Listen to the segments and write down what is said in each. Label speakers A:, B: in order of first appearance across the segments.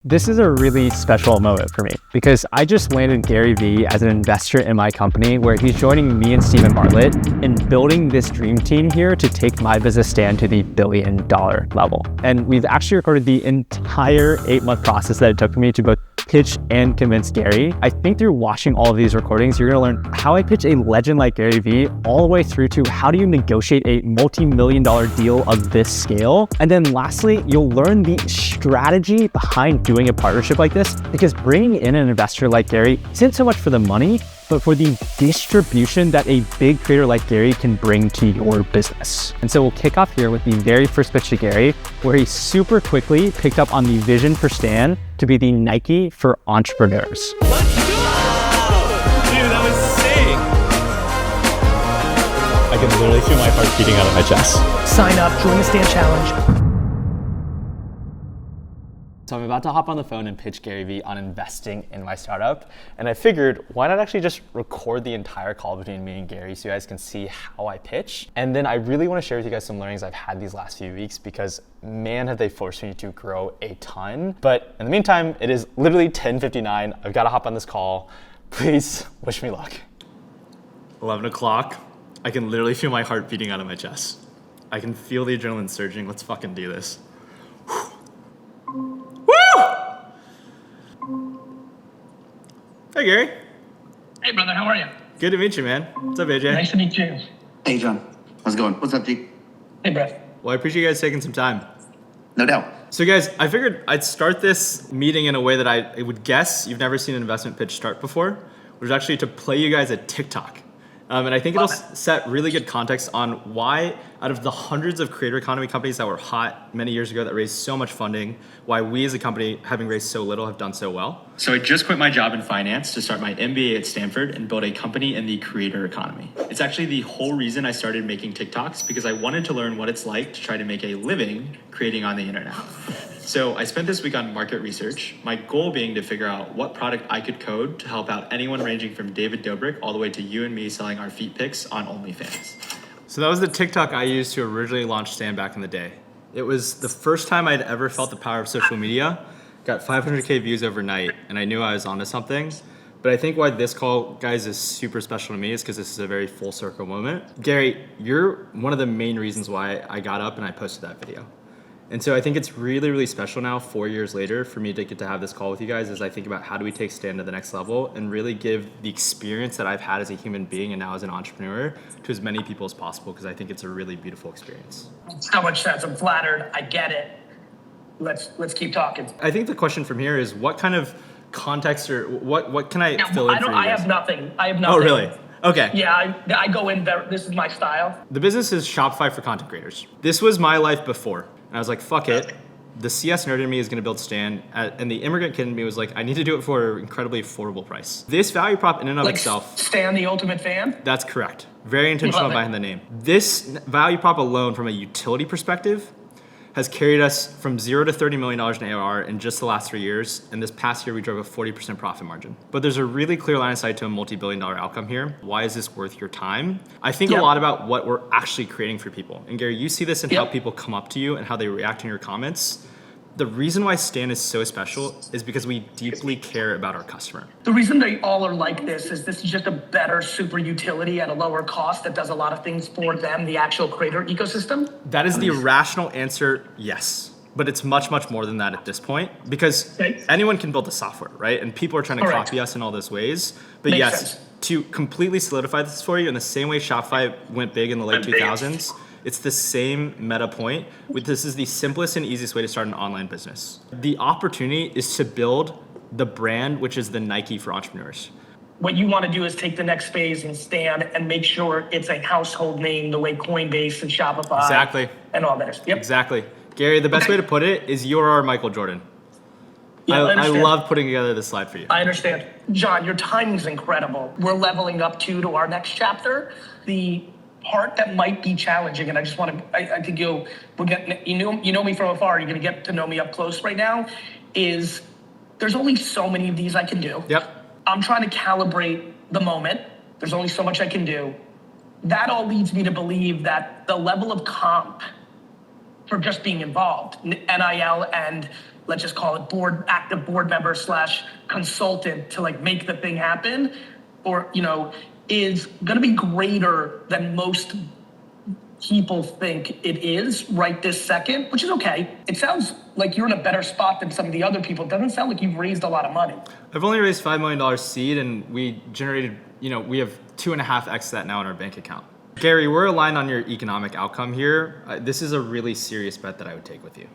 A: This is a really special moment for me because I just landed GaryVee as an investor in my company where he's joining me and Stephen Bartlett in building this dream team here to take my business stand to the $1 billion level. And we've actually recorded the entire 8-month process that it took for me to both pitch and convince Gary. I think through watching all of these recordings, you're gonna learn how I pitch a legend like GaryVee all the way through to how do you negotiate a multi-million-dollar deal of this scale. And then lastly, you'll learn the strategy behind doing a partnership like this, because bringing in an investor like Gary isn't so much for the money, but for the distribution that a big creator like Gary can bring to your business. And so we'll kick off here with the very first pitch to Gary, where he super quickly picked up on the vision for Stan to be the Nike for entrepreneurs.
B: Let's go! Dude, that was sick!
C: I can literally feel my heart beating out of my chest.
D: Sign up, join the Stan Challenge.
C: So I'm about to hop on the phone and pitch GaryVee on investing in my startup. And I figured, why not actually just record the entire call between me and Gary so you guys can see how I pitch. And then I really want to share with you guys some learnings I've had these last few weeks because man, have they forced me to grow a ton. But in the meantime, it is literally 10:59. I've got to hop on this call. Please wish me luck. 11 o'clock. I can literally feel my heart beating out of my chest. I can feel the adrenaline surging. Let's fucking do this. Hey, Gary.
D: Hey, brother, how are you?
C: Good to meet you, man. What's up, AJ?
D: Nice to meet you.
E: Hey, John. How's it going? What's up, G?
D: Hey, Brett.
C: Well, I appreciate you guys taking some time.
E: No doubt.
C: So, guys, I figured I'd start this meeting in a way that I would guess you've never seen an investment pitch start before, which is actually to play you guys a TikTok. And I think it'll set really good context on why, out of the hundreds of creator economy companies that were hot many years ago that raised so much funding, why we as a company, having raised so little, have done so well.
F: So I just quit my job in finance to start my MBA at Stanford and build a company in the creator economy. It's actually the whole reason I started making TikToks, because I wanted to learn what it's like to try to make a living creating on the internet. So I spent this week on market research, my goal being to figure out what product I could code to help out anyone ranging from David Dobrik all the way to you and me selling our feet pics on OnlyFans.
C: So that was the TikTok I used to originally launch Stan back in the day. It was the first time I'd ever felt the power of social media. Got 500K views overnight, and I knew I was onto something. But I think why this call, guys, is super special to me is because this is a very full circle moment. Gary, you're one of the main reasons why I got up and I posted that video. And so I think it's really, really special now, 4 years later, for me to get to have this call with you guys as I think about how do we take Stan to the next level and really give the experience that I've had as a human being and now as an entrepreneur to as many people as possible, because I think it's a really beautiful experience.
D: So much sense. I'm flattered. I get it. Let's keep talking.
C: I think the question from here is what kind of context or what can I fill in for you guys?
D: I have nothing.
C: Oh, really? Okay.
D: Yeah, I go in there. This is my style.
C: The business is Shopify for content creators. This was my life before. And I was like, fuck it. The CS nerd in me is going to build Stan. And the immigrant kid in me was like, I need to do it for an incredibly affordable price. This value prop in and of itself.
D: Stan the ultimate fan?
C: That's correct. Very intentional behind the name. This value prop alone from a utility perspective has carried us from 0 to $30 million in ARR in just the last 3 years. And this past year, we drove a 40% profit margin. But there's a really clear line of sight to a multi-billion-dollar outcome here. Why is this worth your time? I think a lot about what we're actually creating for people. And Gary, you see this in how people come up to you and how they react in your comments. The reason why Stan is so special is because we deeply care about our customer.
D: The reason they all are like this is just a better super utility at a lower cost that does a lot of things for them, the actual creator ecosystem.
C: That is the rational answer, yes. But it's much, much more than that at this point, because anyone can build the software, right? And people are trying to copy us in all those ways. But
D: Makes sense.
C: To completely solidify this for you, in the same way Shopify went big in the late 2000s, it's the same meta point. This is the simplest and easiest way to start an online business. The opportunity is to build the brand, which is the Nike for entrepreneurs.
D: What you want to do is take the next phase and Stan and make sure it's a household name the way Coinbase and Shopify and all that. Yep.
C: Exactly. Gary, the best way to put it is you're our Michael Jordan.
D: Yeah,
C: I love putting together this slide for you.
D: I understand. John, your timing's incredible. We're leveling up to our next chapter. The part that might be challenging, and I just want to, I think we're getting, you know me from afar, you're going to get to know me up close right now, is there's only so many of these I can do.
C: Yep.
D: I'm trying to calibrate the moment. There's only so much I can do. That all leads me to believe that the level of comp for just being involved, NIL and let's just call it active board member / consultant to like make the thing happen, or, is gonna be greater than most people think it is right this second, which is okay. It sounds like you're in a better spot than some of the other people. It doesn't sound like you've raised a lot of money.
C: I've only raised $5 million seed, and we generated, we have 2.5x that now in our bank account. Gary, we're aligned on your economic outcome here. This is a really serious bet that I would take with you.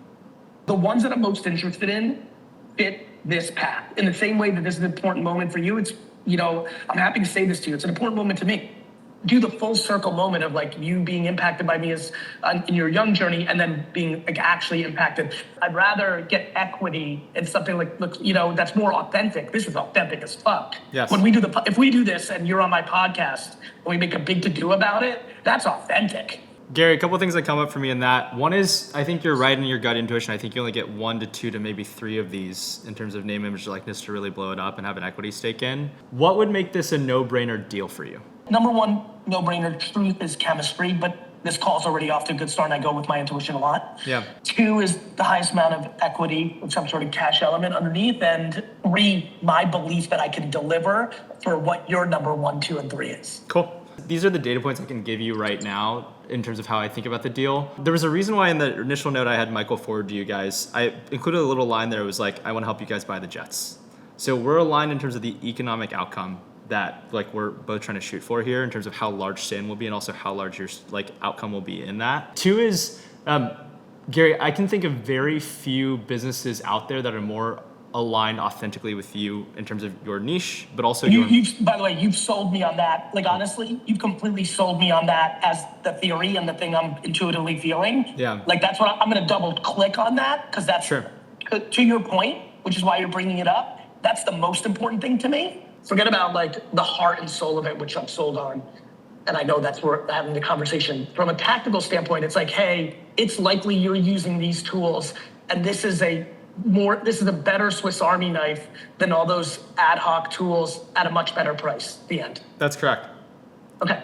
D: The ones that I'm most interested in fit this path. In the same way that this is an important moment for you, it's, I'm happy to say this to you. It's an important moment to me. Do the full circle moment of like you being impacted by me as in your young journey, and then being like actually impacted. I'd rather get equity in something like, that's more authentic. This is authentic as fuck.
C: Yes.
D: When if we do this and you're on my podcast and we make a big to-do about it, that's authentic.
C: Gary, a couple of things that come up for me in that. One is, I think you're right in your gut intuition. I think you only get 1 to 2 to maybe 3 of these in terms of name, image, likeness to really blow it up and have an equity stake in. What would make this a no-brainer deal for you?
D: Number one, no-brainer truth is chemistry, but this call's already off to a good start and I go with my intuition a lot.
C: Yeah.
D: 2 is the highest amount of equity with some sort of cash element underneath. And 3, my belief that I can deliver for what your number 1, 2, and 3 is.
C: Cool. These are the data points I can give you right now in terms of how I think about the deal. There was a reason why in the initial note I had Michael forward to you guys, I included a little line there. It was like, I want to help you guys buy the Jets. So we're aligned in terms of the economic outcome that like we're both trying to shoot for here in terms of how large Stan will be and also how large your like outcome will be in that. 2 is, Gary, I can think of very few businesses out there that are more aligned authentically with you in terms of your niche, but also
D: by the way, you've sold me on that. Like honestly, you've completely sold me on that as the theory and the thing I'm intuitively feeling.
C: Yeah.
D: Like that's what I'm going to double click on that because that's
C: sure.
D: To your point, which is why you're bringing it up. That's the most important thing to me. Forget about like the heart and soul of it, which I'm sold on. And I know that's where we're having the conversation. From a tactical standpoint, it's like, hey, it's likely you're using these tools and this is a better Swiss Army knife than all those ad hoc tools at a much better price. The end.
C: That's correct.
D: Okay.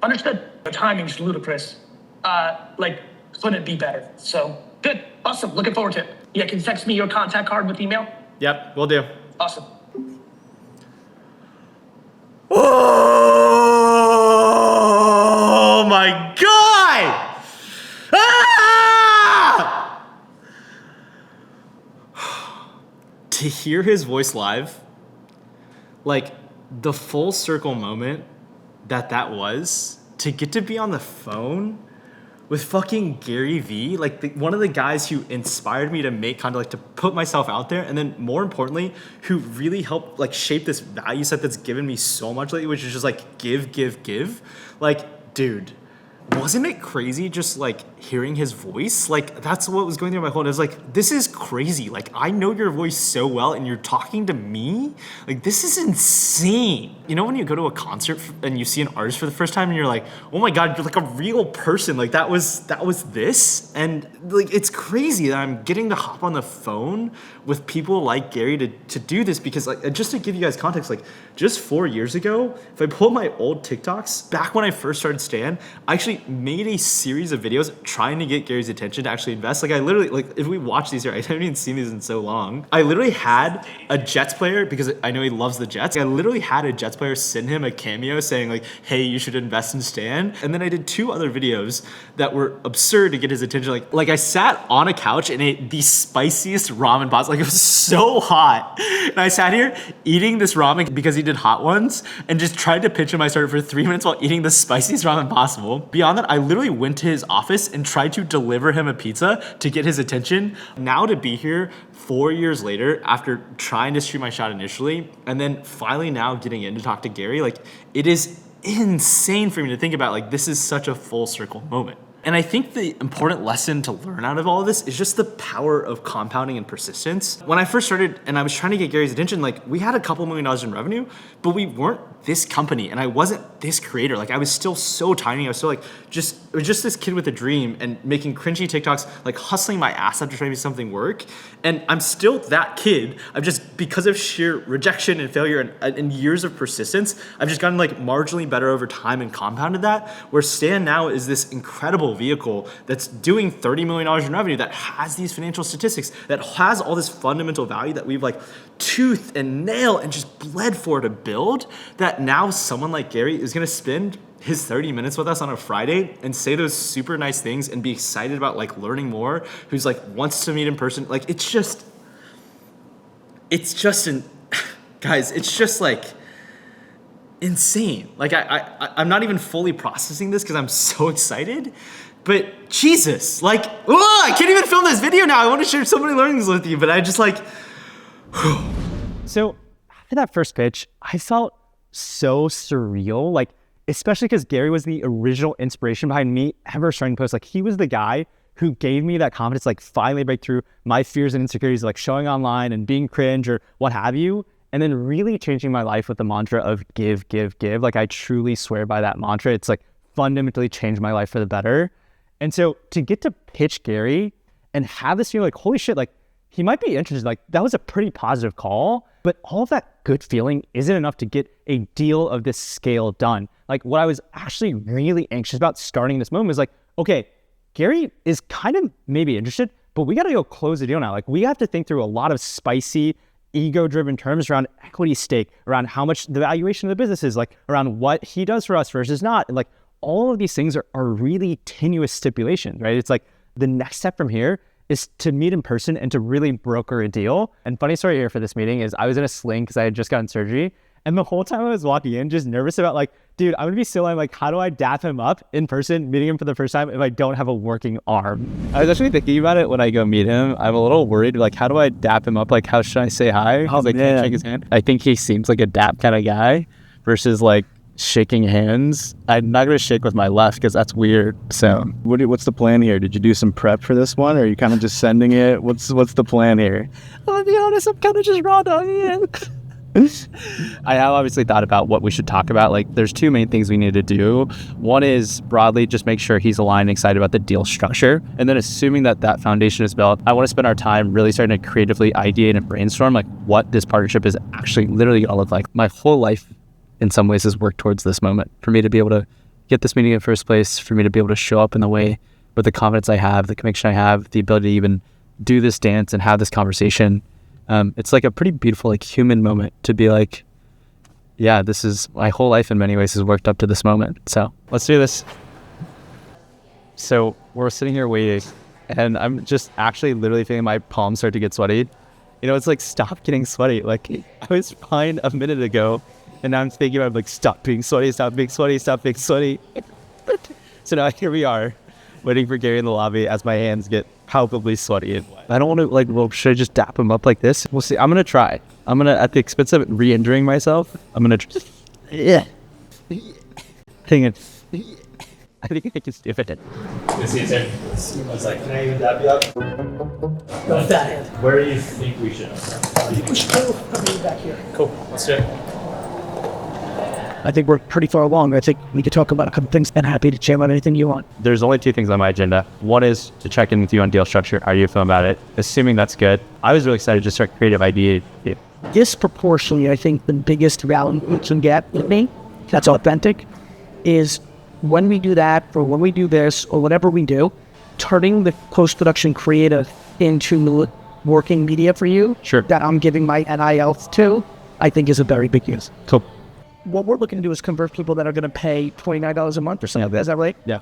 D: Understood. The timing's ludicrous. Couldn't it be better? So good. Awesome. Looking forward to it. Yeah, can you text me your contact card with email?
C: Yep, we'll do.
D: Awesome.
C: Oh my God! Ah! To hear his voice live, like the full circle moment that was, to get to be on the phone with fucking GaryVee, like one of the guys who inspired me to make content, like to put myself out there, and then more importantly, who really helped like shape this value set that's given me so much lately, which is just like give. Like, dude, wasn't it crazy just like hearing his voice? Like that's what was going through my whole head. I was like, this is crazy. Like I know your voice so well and you're talking to me? Like this is insane. You know when you go to a concert and you see an artist for the first time and you're like, oh my God, you're like a real person. Like that was this. And like it's crazy that I'm getting to hop on the phone with people like Gary to do this because like just to give you guys context, like just 4 years ago, if I pull my old TikToks, back when I first started Stan, I actually made a series of videos trying to get Gary's attention to actually invest. Like I literally, like if we watch these here, I haven't even seen these in so long. I literally had a Jets player, because I know he loves the Jets. I literally had a Jets player send him a cameo saying like, hey, you should invest in Stan. And then I did 2 other videos that were absurd to get his attention. Like I sat on a couch and ate the spiciest ramen pots. Like it was so hot. And I sat here eating this ramen because he did hot ones and just tried to pitch him. I started for 3 minutes while eating the spiciest ramen possible. Beyond that, I literally went to his office and tried to deliver him a pizza to get his attention. Now to be here 4 years later after trying to shoot my shot initially and then finally now getting in to talk to Gary, like it is insane for me to think about. Like this is such a full circle moment. And I think the important lesson to learn out of all of this is just the power of compounding and persistence. When I first started and I was trying to get Gary's attention, like we had a couple $1 million in revenue, but we weren't this company and I wasn't this creator. Like I was still so tiny. I was still like, it was just this kid with a dream and making cringy TikToks, like hustling my ass off to try to make something work. And I'm still that kid. I've just, because of sheer rejection and failure and years of persistence, I've just gotten like marginally better over time and compounded that. Where Stan now is this incredible vehicle that's doing $30 million in revenue, that has these financial statistics, that has all this fundamental value that we've like tooth and nail and just bled for to build, that now someone like Gary is gonna spend his 30 minutes with us on a Friday and say those super nice things and be excited about like learning more, who's like wants to meet in person. Like it's just guys, it's just like insane. Like I'm not even fully processing this because I'm so excited, but Jesus, like, I can't even film this video now. I want to share so many learnings with you, but I just like,
A: So after that first pitch, I felt so surreal, like, especially because Gary was the original inspiration behind me ever starting to post. Like, he was the guy who gave me that confidence, like finally break through my fears and insecurities, like showing online and being cringe or what have you. And then really changing my life with the mantra of give, give, give. Like, I truly swear by that mantra. It's like fundamentally changed my life for the better. And so to get to pitch Gary and have this feeling like, holy shit, like he might be interested. Like, that was a pretty positive call, but all of that good feeling isn't enough to get a deal of this scale done. Like, what I was actually really anxious about starting this moment was like, okay, Gary is kind of maybe interested, but we got to go close the deal now. Like, we have to think through a lot of spicy, ego-driven terms around equity stake, around how much the valuation of the business is, like around what he does for us versus not. And like, all of these things are really tenuous stipulations, right? It's like the next step from here is to meet in person and to really broker a deal. And funny story here for this meeting is I was in a sling because I had just gotten surgery. And the whole time I was walking in, just nervous about like, dude, I'm gonna be so like, how do I dap him up in person, meeting him for the first time if I don't have a working arm? I was actually thinking about it when I go meet him. I'm a little worried, like, how do I dap him up? Like, how should I say hi? Because I can't shake his hand. I think he seems like a dap kind of guy versus like shaking hands. I'm not gonna shake with my left because that's weird. So
G: What's the plan here? Did you do some prep for this one, or are you kind of just sending it? What's the plan here?
A: I'll be honest, I'm kind of just raw dogging it. I have obviously thought about what we should talk about. Like, there's two main things we need to do. One is broadly just make sure he's aligned and excited about the deal structure. And then assuming that that foundation is built, I want to spend our time really starting to creatively ideate and brainstorm like what this partnership is actually literally going to look like. My whole life in some ways has worked towards this moment. For me to be able to get this meeting in the first place, for me to be able to show up in the way with the confidence I have, the conviction I have, the ability to even do this dance and have this conversation. It's like a pretty beautiful, like, human moment to be like, yeah, this is my whole life in many ways has worked up to this moment. So let's do this. So we're sitting here waiting and I'm just actually literally feeling my palms start to get sweaty. You know, it's like, stop getting sweaty. Like, I was fine a minute ago and now I'm thinking about like, stop being sweaty, stop being sweaty, stop being sweaty. So now here we are waiting for Gary in the lobby as my hands get palpably sweaty. I don't want to like, well, should I just dap him up like this? We'll see. I'm going to try. I'm going to, at the expense of re-injuring myself, I'm going to just, yeah. Dang it. I think I can do it.
B: This is it. I was like, can I even dap you up?
D: Go with that hand.
B: Where do you think we should?
D: We should go back here.
B: Cool. Let's do it.
H: I think we're pretty far along. I think we could talk about a couple things and happy to chat about anything you want.
A: There's only two things on my agenda. One is to check in with you on deal structure. How are you feeling about it? Assuming that's good. I was really excited to start creative idea.
H: Disproportionately, I think the biggest value you can get with me that's authentic is when we do that or when we do this or whatever we do, turning the post-production creative into working media for you.
A: Sure.
H: That I'm giving my NIL to, I think is a very big use.
A: Cool.
H: What we're looking to do is convert people that are going to pay $29 a month or something like that. Is that right?
A: Yeah.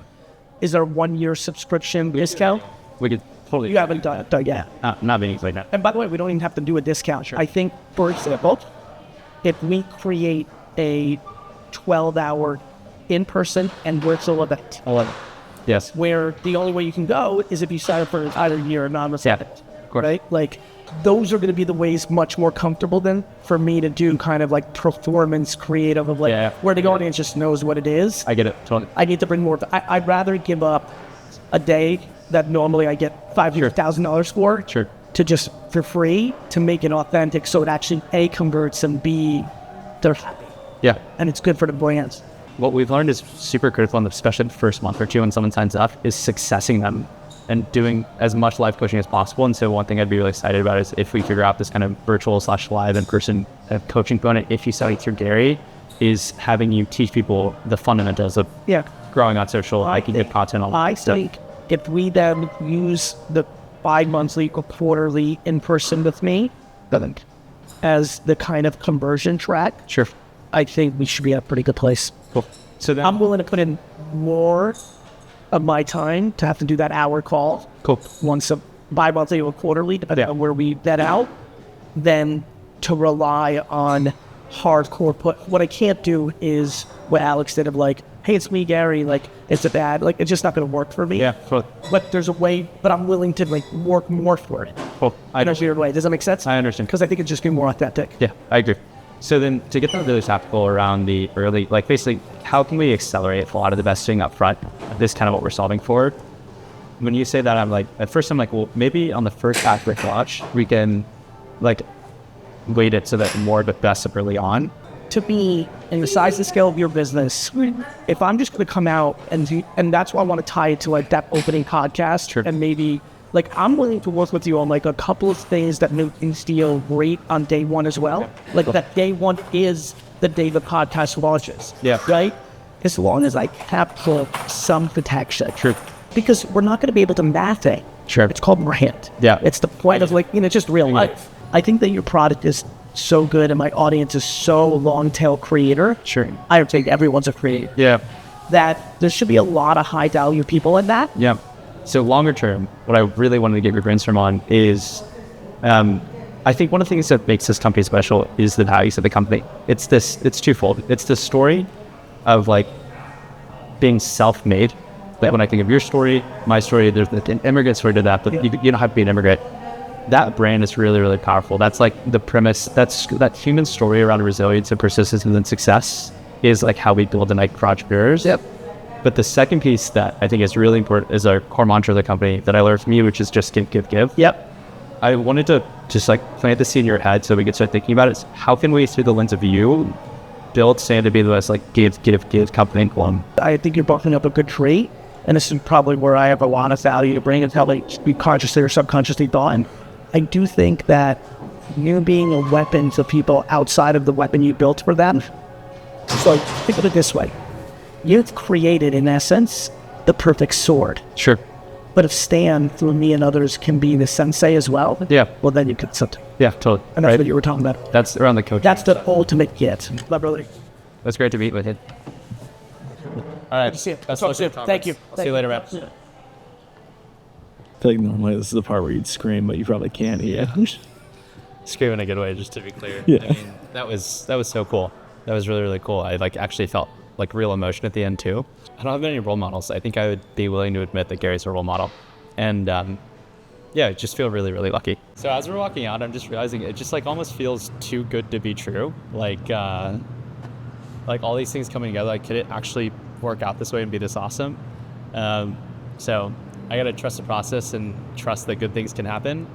H: Is there a 1-year subscription discount?
A: We could totally.
H: You haven't done it yet.
A: Not being explained now.
H: And by the way, we don't even have to do a discount. Sure. I think, for example, if we create a 12-hour in-person and virtual event,
A: Yes.
H: where the only way you can go is if you sign up for either year or anonymous event,
A: Of course.
H: right? Like, those are going to be the ways much more comfortable than for me to do kind of like performance creative of like where the audience just knows what it is.
A: I get it. Totally.
H: I need to bring more. I'd rather give up a day that normally I get $500,000 for to just for free to make it authentic so it actually A, converts and B, they're happy.
A: Yeah.
H: And it's good for the brands.
A: What we've learned is super critical, especially the first month or two when someone signs up, is successing them and doing as much live coaching as possible. And so one thing I'd be really excited about is if we figure out this kind of virtual / live in-person coaching component, if you study through Gary, is having you teach people the fundamentals of growing on social, making good content on
H: I
A: stuff.
H: think if we then use the bi-monthly or quarterly in-person with me as the kind of conversion track,
A: Sure.
H: I think we should be at a pretty good place.
A: Cool. So then,
H: I'm willing to put in more of my time to have to do that hour call
A: cool.
H: once a bi-monthly or quarterly, depending on where we vet out, than to rely on hardcore put. What I can't do is what Alex did of like, hey, it's me, Gary, like, it's a bad, like, it's just not going to work for me.
A: Yeah, cool.
H: But there's a way, but I'm willing to like work more for it
A: Cool.
H: in a weird way. Does that make sense?
A: I understand.
H: Because I think it's just being more authentic.
A: Yeah, I agree. So then to get that really tactical around the early, like basically, how can we accelerate a lot of the vesting up front? This is kind of what we're solving for. When you say that, I'm like, at first I'm like, well, maybe on the first half launch, we can like weight it so that more of it vests up early on.
H: To me, in the size and scale of your business, if I'm just going to come out and that's why I want to tie it to like that opening podcast,
A: Sure.
H: And maybe like I'm willing to work with you on like a couple of things that make things feel great on day one as well. Like that day one is the day the podcast launches.
A: Yeah.
H: Right? As long as I have some protection.
A: True.
H: Because we're not going to be able to math it.
A: Sure.
H: It's called brand.
A: Yeah.
H: It's the point of like, just real life. I think that your product is so good and my audience is so long tail creator.
A: Sure.
H: I don't think everyone's a creator.
A: Yeah.
H: That there should be a lot of high value people in that.
A: Yeah. So longer term, what I really wanted to get your brainstorm on is, I think one of the things that makes this company special is the values of the company. It's twofold. It's the story of like being self-made. Like when I think of your story, my story, there's an immigrant story to that, but you don't have to be an immigrant. That brand is really, really powerful. That's like the premise. That's that human story around resilience and persistence and then success is like how we build the Nike for entrepreneurs.
H: Yep.
A: But the second piece that I think is really important is our core mantra of the company that I learned from you, which is just give, give, give.
H: Yep.
A: I wanted to just like plant the seed in your head so we could start thinking about it. How can we, through the lens of you, build Stand to be the best like give company in one?
H: I think you're bucking up a good trait. And this is probably where I have a lot of value to bring and how like we consciously or subconsciously thought. And I do think that you being a weapon to people outside of the weapon you built for them. So think of it this way. You've created, in essence, the perfect sword.
A: Sure.
H: But if Stan, through me and others, can be the sensei as well,
A: Yeah.
H: well, then you can something.
A: Yeah, totally.
H: And that's
A: Right?
H: what you were talking about.
A: That's around the coach.
H: That's the ultimate gift. Love, brother.
A: That's great to meet with you. All right.
H: See you.
A: Best
H: Talk
A: luck
H: soon.
A: at the
H: Thank you.
A: conference. See you later, man.
G: I feel like normally this is the part where you'd scream, but you probably can't. Yeah.
A: Scream in a good way, just to be clear.
G: Yeah.
A: I mean, that was so cool. That was really, really cool. I like actually felt like real emotion at the end too. I don't have any role models. I think I would be willing to admit that Gary's a role model. And yeah, I just feel really, really lucky. So as we're walking out, I'm just realizing it just like almost feels too good to be true. Like all these things coming together, like could it actually work out this way and be this awesome? So I gotta trust the process and trust that good things can happen,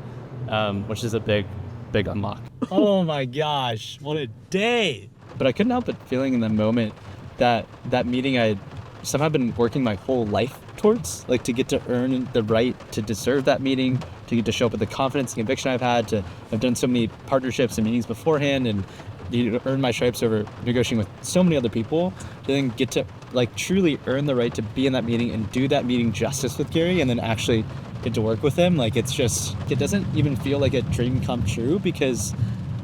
A: which is a big unlock.
B: Oh my gosh, what a day.
A: But I couldn't help but feeling in the moment that meeting I had somehow been working my whole life towards, like to get to earn the right to deserve that meeting, to get to show up with the confidence and conviction I've had, to have done so many partnerships and meetings beforehand and earn my stripes over negotiating with so many other people, to then get to like truly earn the right to be in that meeting and do that meeting justice with Gary and then actually get to work with him. Like it doesn't even feel like a dream come true because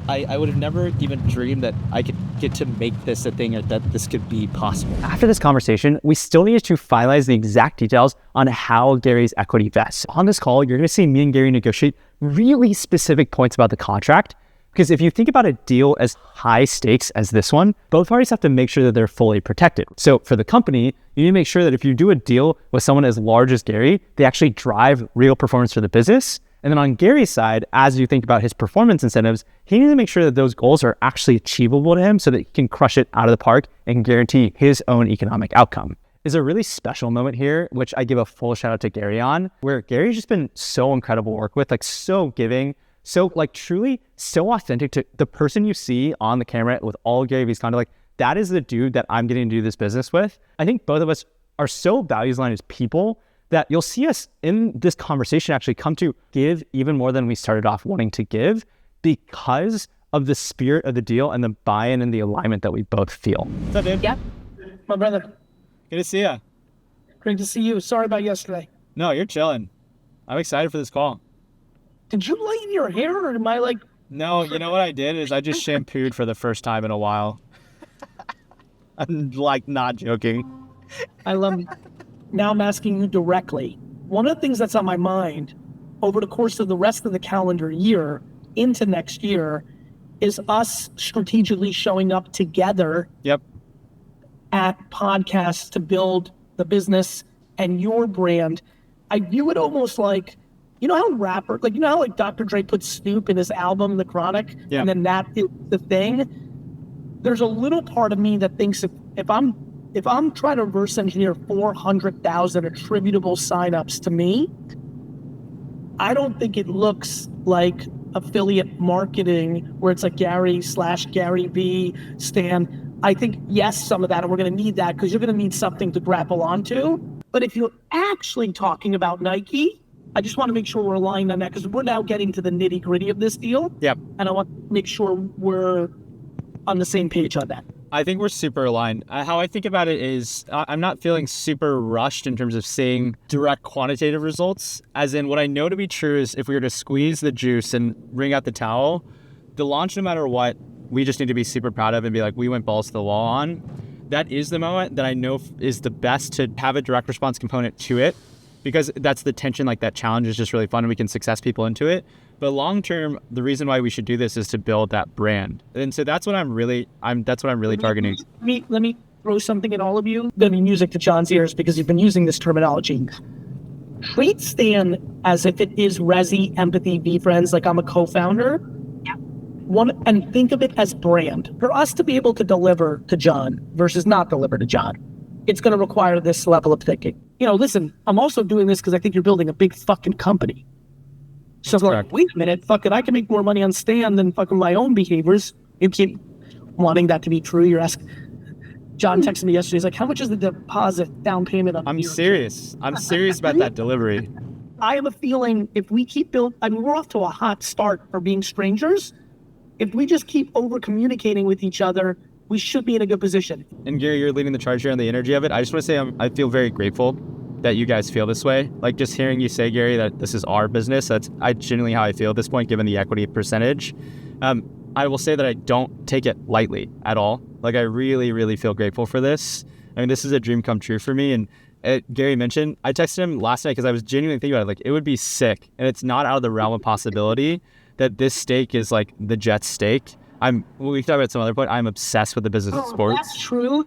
A: I would have never even dreamed that I could get to make this a thing or that this could be possible. After this conversation, we still need to finalize the exact details on how Gary's equity vests. On this call, you're going to see me and Gary negotiate really specific points about the contract. Because if you think about a deal as high stakes as this one, both parties have to make sure that they're fully protected. So for the company, you need to make sure that if you do a deal with someone as large as Gary, they actually drive real performance for the business. And then on Gary's side, as you think about his performance incentives, he needs to make sure that those goals are actually achievable to him so that he can crush it out of the park and guarantee his own economic outcome. There's a really special moment here, which I give a full shout out to Gary on, where Gary's just been so incredible to work with, like so giving, so like truly so authentic to the person you see on the camera with all GaryVee's content. Like that is the dude that I'm getting to do this business with. I think both of us are so values aligned as people that you'll see us in this conversation actually come to give even more than we started off wanting to give because of the spirit of the deal and the buy-in and the alignment that we both feel.
B: What's up, dude?
H: Yep. My brother.
B: Good to see ya.
H: Great to see you. Sorry about yesterday.
A: No, you're chilling. I'm excited for this call.
H: Did you lighten your hair, or am I like...
A: No, you know what I did is I just shampooed for the first time in a while. I'm like not joking.
H: I love it. Now I'm asking you directly. One of the things that's on my mind over the course of the rest of the calendar year into next year is us strategically showing up together
A: Yep.
H: at podcasts to build the business and your brand. I view it almost like, you know how like Dr. Dre put Snoop in his album, The Chronic,
A: Yeah.
H: and then that is the thing. There's a little part of me that thinks if I'm trying to reverse engineer 400,000 attributable signups to me, I don't think it looks like affiliate marketing where it's like Gary/GaryVee, Stan. I think, yes, some of that, and we're going to need that because you're going to need something to grapple onto. But if you're actually talking about Nike, I just want to make sure we're aligned on that because we're now getting to the nitty gritty of this deal.
A: Yep.
H: And I want to make sure we're on the same page on that.
A: I think we're super aligned. How I think about it is I'm not feeling super rushed in terms of seeing direct quantitative results. As in, what I know to be true is if we were to squeeze the juice and wring out the towel, the launch, no matter what, we just need to be super proud of and be like, we went balls to the wall on. That is the moment that I know is the best to have a direct response component to it, because that's the tension, like that challenge is just really fun and we can success people into it. But long term, the reason why we should do this is to build that brand. And so that's what I'm really targeting.
H: Let me throw something at all of you. Gonna be music to John's ears because you've been using this terminology. Treat Stan as if it is Resi, Empathy, Be Friends, like I'm a co-founder. And think of it as brand. For us to be able to deliver to John versus not deliver to John, it's gonna require this level of thinking. You know, listen, I'm also doing this because I think you're building a big fucking company. So I'm like, wait a minute, fuck it, I can make more money on Stan than fucking my own behaviors. You keep wanting that to be true. You're asking. John texted me yesterday. He's like, how much is the deposit down payment on
A: I'm serious. I'm serious about that delivery.
H: I have a feeling if we keep we're off to a hot start for being strangers. If we just keep over communicating with each other, we should be in a good position.
A: And Gary, you're leading the charge here on the energy of it. I just want to say I feel very grateful that you guys feel this way. Like just hearing you say, Gary, that this is our business, that's genuinely how I feel at this point, given the equity percentage. I will say that I don't take it lightly at all. Like I really, really feel grateful for this. I mean, this is a dream come true for me. And Gary mentioned, I texted him last night because I was genuinely thinking about it. Like it would be sick, and it's not out of the realm of possibility that this stake is like the Jets stake. We talked about at some other point, I'm obsessed with the business of sports.
H: That's true.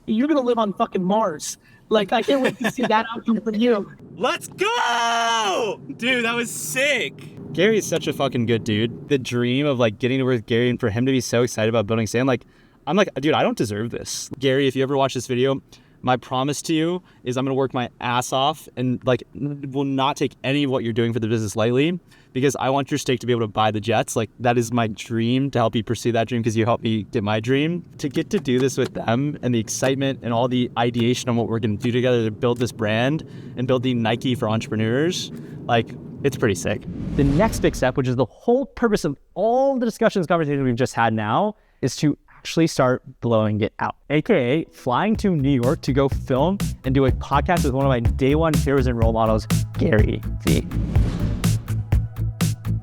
H: You're going to live on fucking Mars. Like, I can't wait to see that outcome for you.
B: Let's go! Dude, that was sick.
A: Gary is such a fucking good dude. The dream of like getting to work with Gary and for him to be so excited about building Stan, like, I'm like, dude, I don't deserve this. Gary, if you ever watch this video, my promise to you is I'm going to work my ass off and like will not take any of what you're doing for the business lightly, because I want your stake to be able to buy the Jets. Like that is my dream, to help you pursue that dream because you helped me get my dream. To get to do this with them and the excitement and all the ideation on what we're going to do together to build this brand and build the Nike for entrepreneurs, like it's pretty sick. The next big step, which is the whole purpose of all the discussions, conversations we've just had now, is to actually start blowing it out, aka flying to New York to go film and do a podcast with one of my day one heroes and role models, GaryVee.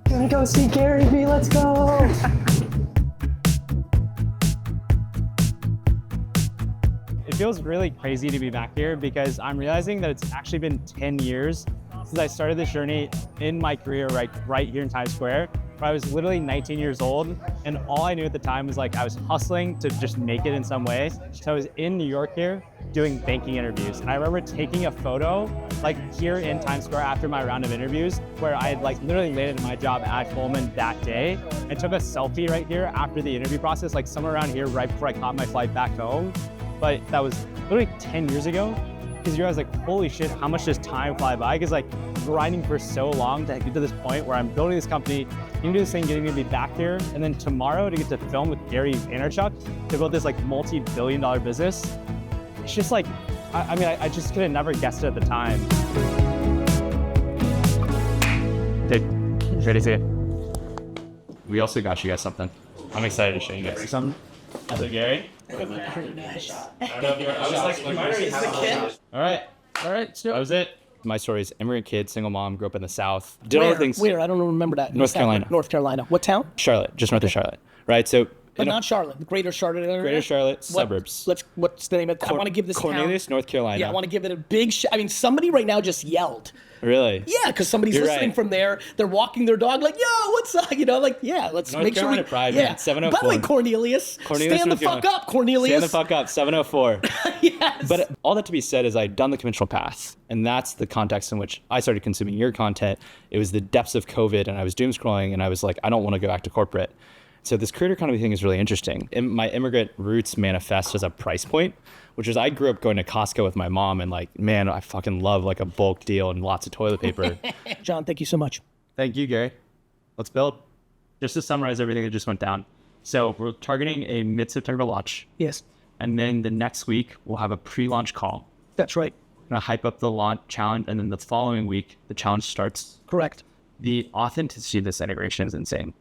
H: Gonna go see GaryVee, let's go.
A: It feels really crazy to be back here because I'm realizing that it's actually been 10 years since I started this journey in my career right here in Times Square. I was literally 19 years old, and all I knew at the time was like I was hustling to just make it in some way. So I was in New York here doing banking interviews, and I remember taking a photo like here in Times Square after my round of interviews where I had like literally landed my job at Goldman that day and took a selfie right here after the interview process, like somewhere around here right before I caught my flight back home. But that was literally 10 years ago. Because you guys like, holy shit, how much does time fly by? Because like grinding for so long to get to this point where I'm building this company, you do this thing, getting to be back here, and then tomorrow to get to film with Gary Vaynerchuk to build this like multi-billion-dollar business. It's just like, I just could have never guessed it at the time. Dude, ready to see it? We also got you guys something. I'm excited to show you guys something. So Gary? I don't know if you're, I was like, you might already have it. All right,
H: All right, let's do it.
C: That was it. My story is immigrant kid, single mom, grew up in the South. Did all the things.
H: Where? I don't remember that.
C: North Carolina.
H: North Carolina. What town?
C: Charlotte, just north of Charlotte, right? So,
H: But not Charlotte. The Greater Charlotte area.
C: Greater Charlotte suburbs.
H: What's the name of it? I want to give this
C: Cornelius,
H: town,
C: North Carolina.
H: Yeah, I want to give it a big. I mean, somebody right now just yelled.
C: Really?
H: Yeah, because somebody's
C: You're
H: listening
C: right.
H: from there. They're walking their dog like, yo, what's up? You know, like, yeah, let's
C: North
H: make
C: Carolina
H: sure we.
C: Pride,
H: yeah.
C: man, 704.
H: By the way, Cornelius stand the
C: North
H: fuck
C: Carolina.
H: up, Cornelius.
C: Stand the fuck up, 704.
H: Yes.
C: But all that to be said is I'd done the conventional path, and that's the context in which I started consuming your content. It was the depths of COVID, and I was doom scrolling, and I was like, I don't want to go back to corporate. So this creator economy thing is really interesting. My immigrant roots manifest as a price point, which is I grew up going to Costco with my mom, and like, man, I fucking love like a bulk deal and lots of toilet paper.
H: John, thank you so much.
A: Thank you, Gary. Let's build. Just to summarize everything that just went down. So we're targeting a mid-September launch.
H: Yes,
A: And then the next week, we'll have a pre-launch call.
H: that's right.
A: We're going to hype up the launch challenge. And then the following week, the challenge starts.
H: Correct.
A: The authenticity of this integration is insane.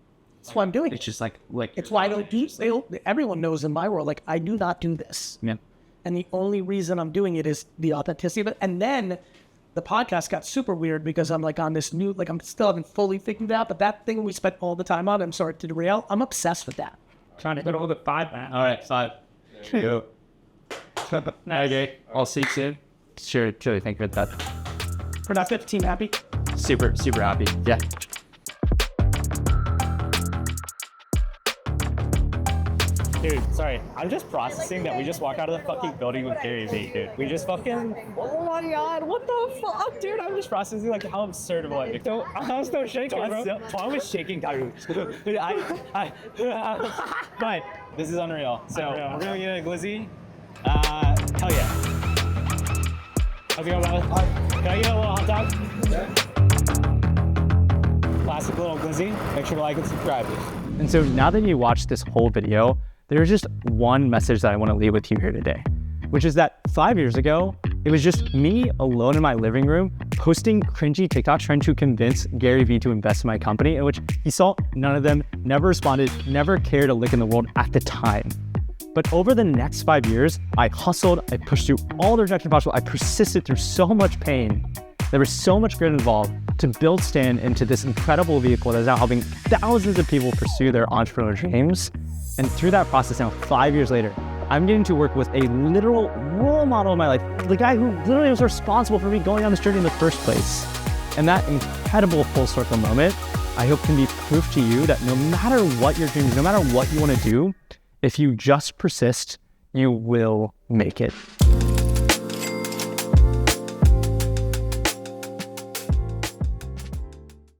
H: That's why I'm doing
A: It's
H: it.
A: just like
H: It's why I don't do. Everyone knows in my world, like I do not do this.
A: yeah.
H: And the only reason I'm doing it is the authenticity of it. And then the podcast got super weird because I'm like on this new, like I'm still haven't fully figured it out, but that thing we spent all the time on, I'm sorry to derail, I'm obsessed with that.
A: Trying to hit over 5, man. All right, 5. Go. Okay, I'll see you soon. Sure, truly, thank you for that.
H: Productive, team happy.
A: Super, super happy. Yeah. Dude, sorry. I'm just processing that we just walked out of the fucking building with GaryVee, dude. We just fucking, oh my god, what the fuck, dude? I'm just processing like how absurd it was. So, I'm still shaking, bro. I was shaking, dude. But this is unreal. So, we're gonna get a glizzy. Hell yeah. How's it going, brother? Can I get a little hot dog? Classic little glizzy. Make sure to like and subscribe. And so now that you watched this whole video, there's just one message that I want to leave with you here today, which is that 5 years ago, it was just me alone in my living room posting cringy TikToks trying to convince GaryVee to invest in my company, in which he saw none of them, never responded, never cared a lick in the world at the time. But over the next 5 years, I hustled, I pushed through all the rejection possible, I persisted through so much pain. There was so much grit involved to build Stan into this incredible vehicle that is now helping thousands of people pursue their entrepreneurial dreams. And through that process now, 5 years later, I'm getting to work with a literal role model in my life, the guy who literally was responsible for me going on this journey in the first place. And that incredible full circle moment, I hope can be proof to you that no matter what your dreams, no matter what you want to do, if you just persist, you will make it.